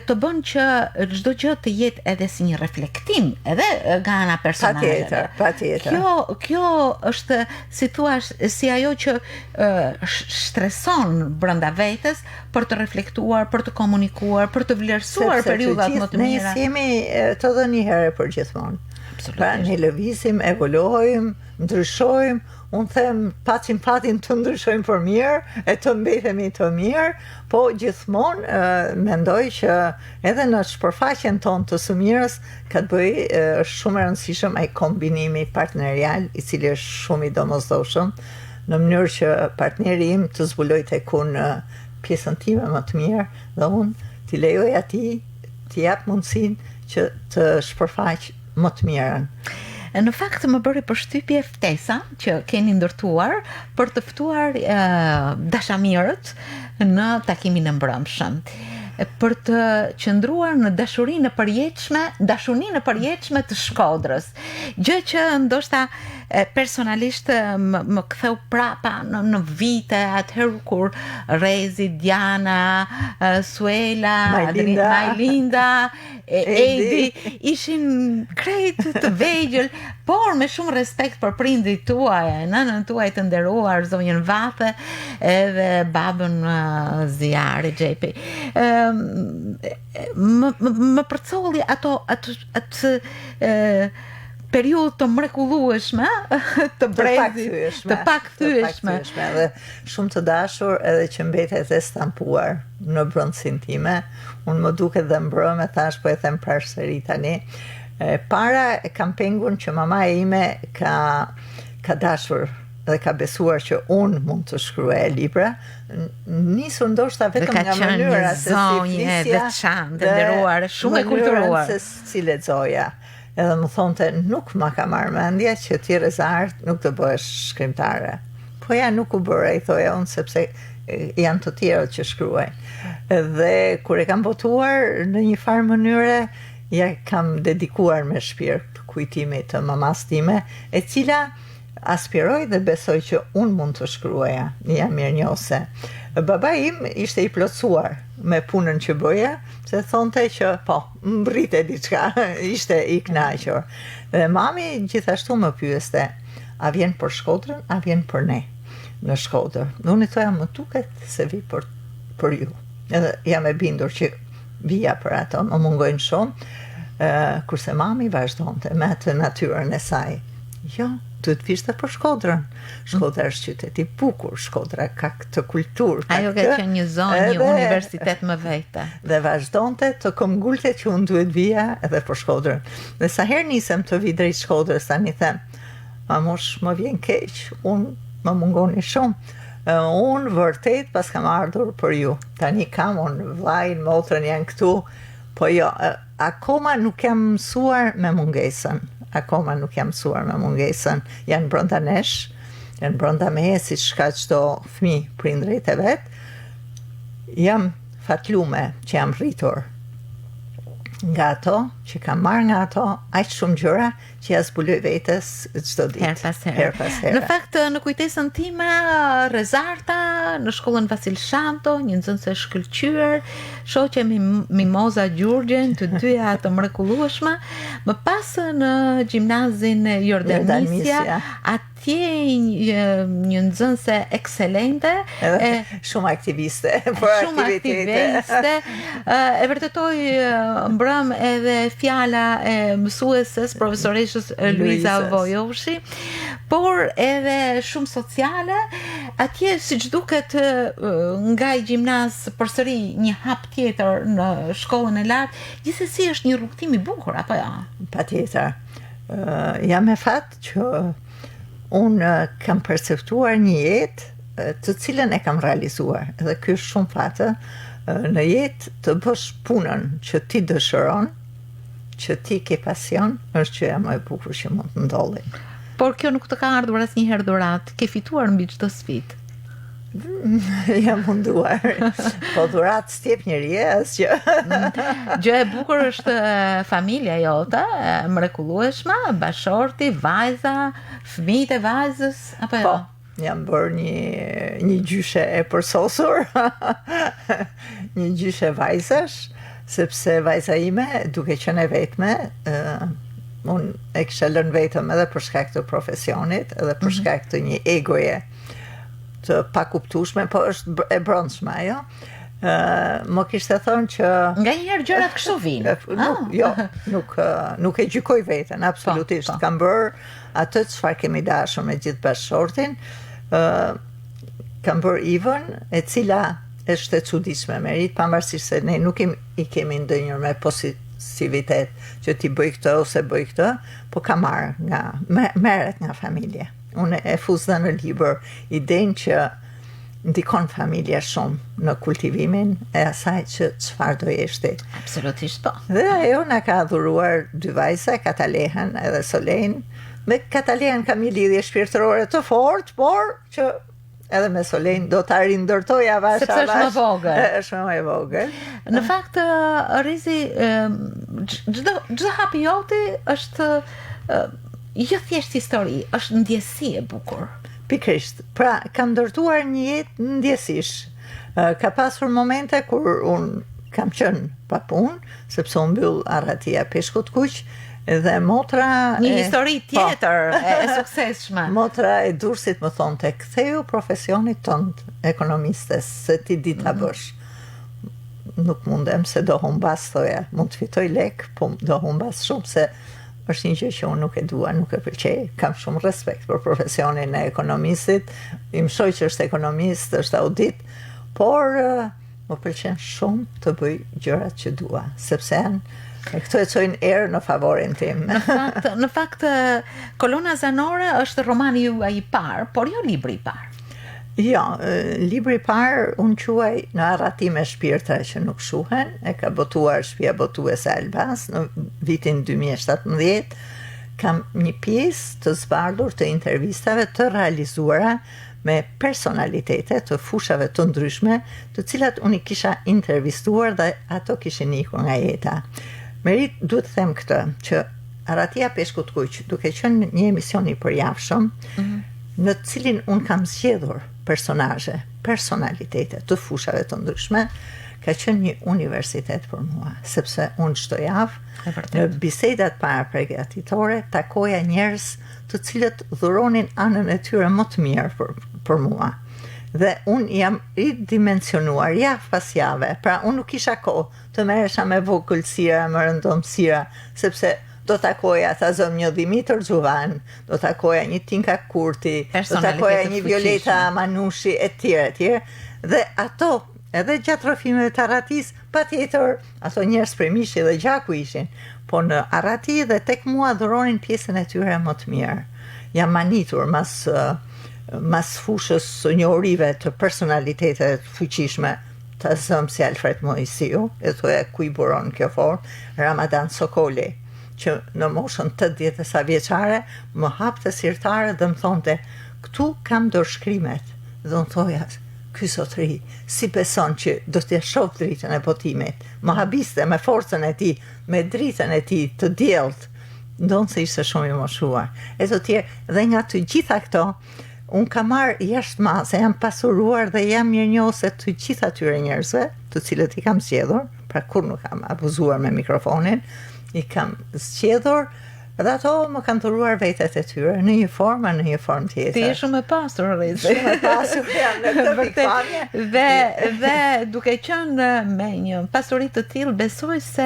të bën që çdo gjë të jetë edhe si një reflektim, edhe nga ana personale. Patjetër. Kjo është, si thua, si ajo që shtreson brenda vetes për të reflektuar, për të komunikuar, për të vlerësuar periudhat më të mira. Ne jemi të dhënierë për gjithmonë. Pra ne lëvizim, evoluojmë, ndryshojmë, unë them pacim fatin të ndryshojmë për mirë, e të mbetemi të mirë, po gjithmonë mendoj që edhe në shpërfaqen tonë të së mirës ka të bëjë është shumë e rëndësishëm ai kombinimi partnerial, i cili është shumë i domosdoshëm, në mënyrë që partneri im të zbuloj tek unë pjesën time më të mirë, dhe unë t'i lejoj atij t'i jap mundësinë që të shpërfaq më të mirën. Në fakt më bëri përshtypje ftesa që keni ndërtuar për të ftuar dashamirët në takimin e mbrëmshëm, për të qëndruar në dashurinë e përjetshme të Shkodrës. Gjë që ndoshta personalisht më ktheu prapa në vite atëherë kur Rezi, Diana, Suela, Majlinda, Edi ishin krejt të vegjël, por me shumë respekt për prindrit tuaj, nënën tuaj të nderuar, zonjën Vathe, edhe babën Ziari Xhepi. Më përcolli atë periudhë të mrekullueshme të Brezit, të pakthyeshme, dhe shumë të dashur, edhe që mbetet e stampuar në brendësinë time. Unë më duket dhe mbrëmë, thash po e them përsëri tani. Para e kam pengun që mama e ime ka dashur dhe ka besuar që unë mund të shkruaj libra, nisur ndoshta vetëm nga mënyra se si flisja, nderuar, shumë e kulturuar, se si lexoja. Edhe më thonte, nuk ma ka marrë mendja që ti Rezart nuk të bëhesh shkrimtare. Po ja nuk u bëre, i thoja unë, sepse janë të tjerët që shkruaj. Dhe kur e kam botuar në një farë mënyre, ja kam dedikuar me shpirt kujtimit të mamas time, e cila aspiroj dhe besoj që unë mund të shkruaja, jam mirënjohëse. Baba im ishte i plotësuar me punën që bëja, se thonte që po, mbrite diçka, ishte i kënaqur. Dhe mami gjithashtu më pyeste, a vjen për Shkodrën, a vjen për ne në Shkodër. Unë i thoja, më duket se vi për ju. Edhe jam e bindur që vija për ato, më mungojnë shumë, kurse mami vazhdonte me atë natyrën e saj. Jo, duhet vishte për Shkodrën. Shkodra është qytet i bukur, Shkodra ka këtë kulturë. Ajo ka qenë një zonë, një universitet më vete. Dhe vazhdonte të këmbgulte që unë duhet vija edhe për Shkodrën. Dhe sa herë nisem të vi drejt Shkodrës, tani them, mamush, më vjen keq, unë më mungoni shumë. Unë vërtet pas kam ardhur për ju. Tani kam unë vllajin, motrën janë këtu, po jo, akoma nuk jam mësuar me mungesën. Janë brenda nesh, janë brenda meje, si shka çdo fëmijë prindrit e vet. Jam fatlume që jam rritur nga ato, që kam marrë nga ato, aq shumë gjëra që ja zbuloj vetes çdo ditë. Her pas here. Në fakt, në kujtesën time, Rezarta, në shkollën Vasil Shanto, një nxënëse shkëlqyer, shoqe Mimoza Gjurgjen, të dyja të mrekullueshme, më pas në gjimnazin Jordanisja, atje një nxënëse ekselente, shumë aktiviste për aktivitete. E vërtetoj mbrëm edhe fjala e mësueses profesoreshës Luiza Vojoshi, por edhe shumë sociale. Atje siç duket nga i gjimnaz përsëri një hap tjetër në shkollën e lartë, gjithsesi është një rrugtim i bukur apo jo? Patjetër. Jam e fat që unë kam perceptuar një jetë të cilën e kam realizuar. Edhe ky është shumë fatë. Në jetë të bësh punën që ti dëshiron, që ti ke pasion, është që e më e bukur që mund të ndodhi. Por kjo nuk të ka ardhur asnjëherë dhurat, ke fituar mbi çdo sfidë. Jam munduar. Po dhurat s'jep njeri asgjë. Gjë e bukur është familja jote, mrekullueshme, bashorti, vajza, fëmijët e vajzës, apo jo? Jam bërë një gjyshe e përsosur, një gjyshe vajzash, sepse vajza ime, duke qenë e vetme, unë e kisha lënë vetëm edhe për shkak të profesionit, edhe për shkak të një egoje të pakuptueshme, po është e brendshme ajo. Më kishte thënë që nga njëherë gjërat kështu vinë. Nuk e gjykoj veten, absolutisht. Kam bërë atë çfarë kemi dashur me gjithë bashkëshortin. Kam bërë Ivën, e cila është e çuditshme me rit, pavarësisht se ne nuk i kemi ndonjëherë me pozitivitet që ti bëj këtë ose bëj këtë, po ka merret nga familja. Unë e fuz dhe në libër idenë që ndikon familja shumë në kultivimin e asaj që çfarë do jeshti. Absolutisht po. Dhe ajo na ka dhuruar dy vajza, Katalehen edhe Solen. Me Katalehen kam një lidhje shpirtërore të fortë, por që edhe me Solen do ta rindërtoja avash. Sepse është më vogël. Është më e vogël. Në fakt, Rizi, çdo hapi joti është jo thjesht histori, është ndjesi e bukur. Pikërisht. Pra, kam ndërtuar një jetë ndjesish. Ka pasur momente kur unë kam qenë pa punë, sepse unë mbyll Arratia Peshkut Kuq, dhe motra një histori tjetër e suksesshme. Motra e Durrësit më thonte, ktheu profesionit tënd ekonomistes, se ti di ta bësh. Nuk mundem, se do humbas, thoja. Mund të fitoj lek, po do humbas shumë, se është një gjë që unë nuk e dua, nuk e pëlqej. Kam shumë respekt për profesionin e ekonomistit. Im shoq është ekonomist, është audit, por më pëlqen shumë të bëj gjërat që dua, sepse këto e çojnë erë në favorin tim. Në fakt, Kolona Zanore është romani juaj i parë, por jo libri i parë. Jo, libri i parë unë quaj Në arratime shpirtra që nuk shuhen, e ka botuar Shtëpia Botuese Albas në vitin 2017. Kam një pjesë të zbardhur të intervistave të realizuara me personalitete të fushave të ndryshme, të cilat unë i kisha intervistuar dhe ato kishin ikur nga jeta. Merit, duhet të them këtë, që Arratia Peshkut Kuq, duke qenë një emision i përjavshëm, në cilin unë kam zgjedhur personazhe, personalitete të fushave të ndryshme, ka qenë një universitet për mua, sepse unë çdo javë në bisedat para përgatitore takoja njerëz të cilët dhuronin anën e tyre më të mirë për mua. Dhe unë jam ridimensionuar javë pas jave, pra unë nuk kisha kohë të merresha me vogëlsira, me rëndomësira, sepse do takoja ta zëm një Dimitër Xhuvan, do takoja një Tinka Kurti, do takoja një Violeta Manushi etj. Dhe ato, edhe gjatë rrëfimeve të Aratis, patjetër ato njerëz prej mishi dhe gjaku ishin, po në Arati dhe tek mua dhuronin pjesën e tyre më të mirë. Jam manitur mas fushës së njohurive të personalitetet fuqishme të zëm si Alfred Moisiu, e thoya ku i buron kjo fort, Ramadan Sokoli, që në moshën 80 sa vjeçare më hapte sirtare dhe më thonte, këtu kam dorëshkrimet. Dhe unë thoja, ky sotri, si beson që do t'ja shoh dritën e botimit, më habiste me forcën e tij, me dritën e tij të diellt, ndonë se ishte shumë i moshuar. E të tjerë, dhe nga të gjitha këto, unë kam marrë jashtë mase, jam pasuruar dhe jam mirënjohëse të gjitha atyre njerëzve, të cilët i kam zgjedhur, pra kur nuk kam abuzuar me mikrofonin, i kam zgjedhur dhe ato më kanë dhuruar vetet e tyre në një formë, në një formë tjetër. Ti je shumë e pasur, Rezi. Shumë e pasur jam në këtë pikpamje. Dhe duke qenë me një pasuri të tillë, besoj se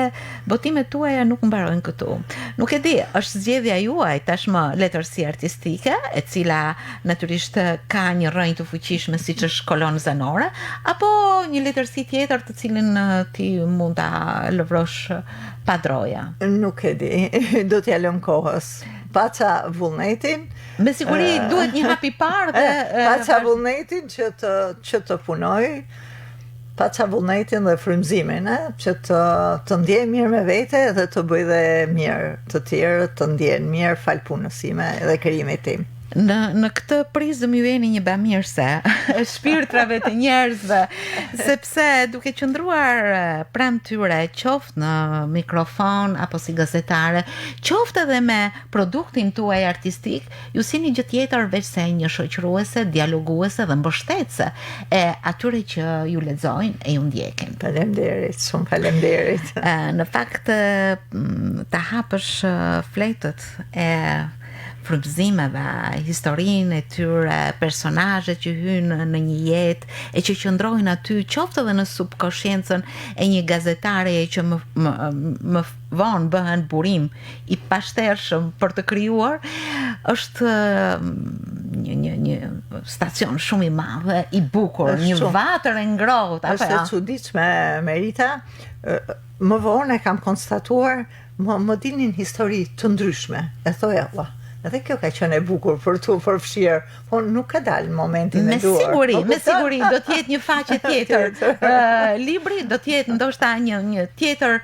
botimet tuaja nuk mbarojnë këtu. Nuk e di, është zgjedhja juaj tashmë letërsi artistike, e cila natyrisht ka një rrënjë të fuqishme siç është kolonë zanore, apo një letërsi tjetër të cilën ti mund ta lëvrosh pa droja? Nuk e di, do t'ja lëm kohës. Paca vullnetin. Me siguri duhet një hap i parë dhe paca vullnetin që të punoj, paca vullnetin dhe frymëzimin, që të ndjej mirë me vete dhe të bëj dhe mirë të tjerë, të ndjen mirë fal punës time dhe krijimit tim. Në këtë prizëm ju jeni një bamirëse shpirtrave të njerëzve, sepse duke qëndruar pranë tyre, qoftë në mikrofon apo si gazetare, qoftë edhe me produktin tuaj artistik, ju si një gjë tjetër veç se një shoqëruese, dialoguese dhe mbështetëse e atyre që ju lexojnë e ju ndjekin. Faleminderit, shumë faleminderit. Në fakt ta hapësh fletët e frymëzimeve, historinë e tyre, personazhet që hynë në një jetë e që qëndrojnë aty, qoftë edhe në subkonsciencën e një gazetare që më vonë bëhen burim i pashtershëm për të krijuar, është një stacion shumë i madh, i bukur, një vatër e ngrohtë. Është e çuditshme, Merita. Më vonë e kam konstatuar, më dilnin histori të ndryshme. E thoja, edhe kjo ka qenë e bukur për tu përfshirë, po nuk ka dalë në momentin e duar. Me siguri, do t'jetë një faqe tjetër. Libri do t'jetë ndoshta një tjetër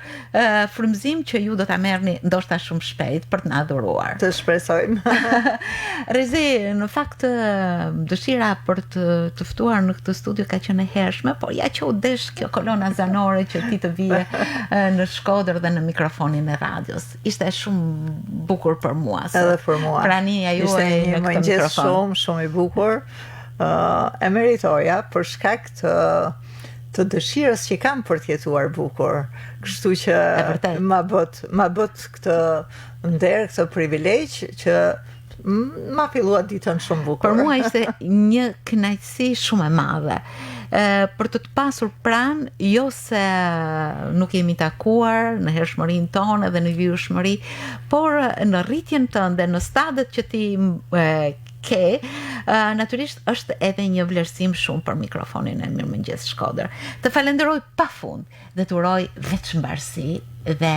frymëzim që ju do ta merrni ndoshta shumë shpejt për të na dhuruar. Të shpresojmë. Rezi, në fakt dëshira për të ftuar në këtë studio ka qenë e hershme, por ja që u desh kjo kolona zanore që ti të vije në Shkodër dhe në mikrofonin e radios. Ishte shumë bukur për mua. Edhe për mua. Prania juaj në këtë mikrofon. Shumë i bukur. E meritoja për shkak të dëshirës që kam për të jetuar bukur. Kështu që ma bët këtë nder, këtë privilegj që ma fillua ditën shumë bukur. Për mua ishte një kënaqësi shumë e madhe. Për të pasur pranë, jo se nuk jemi takuar në hershmërinë tonë dhe në vijshmëri, por në rritjen tënde, në stadet që ti ke, natyrisht është edhe një vlerësim shumë për mikrofonin e Mirëmëngjes Shkodër. Të falenderoj pafund dhe të uroj vetëmbarësi dhe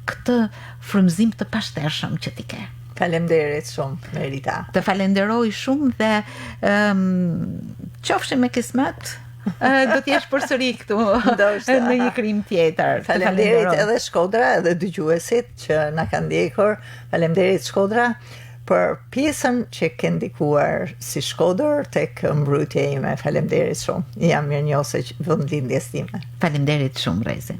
këtë frymëzim të pashtershëm që ti ke. Faleminderit shumë, Merita. Të falenderoj shumë dhe qofshim me kismet, do t'jesh përsëri këtu në një krim tjetër. Faleminderit edhe Shkodra, edhe dëgjuesit që na kanë ndjekur. Faleminderit Shkodra për pjesën që ke ndikuar si Shkodër tek mbrojtja ime. Faleminderit shumë. Jam mirënjohëse vendlindjes time. Faleminderit shumë, Rezi.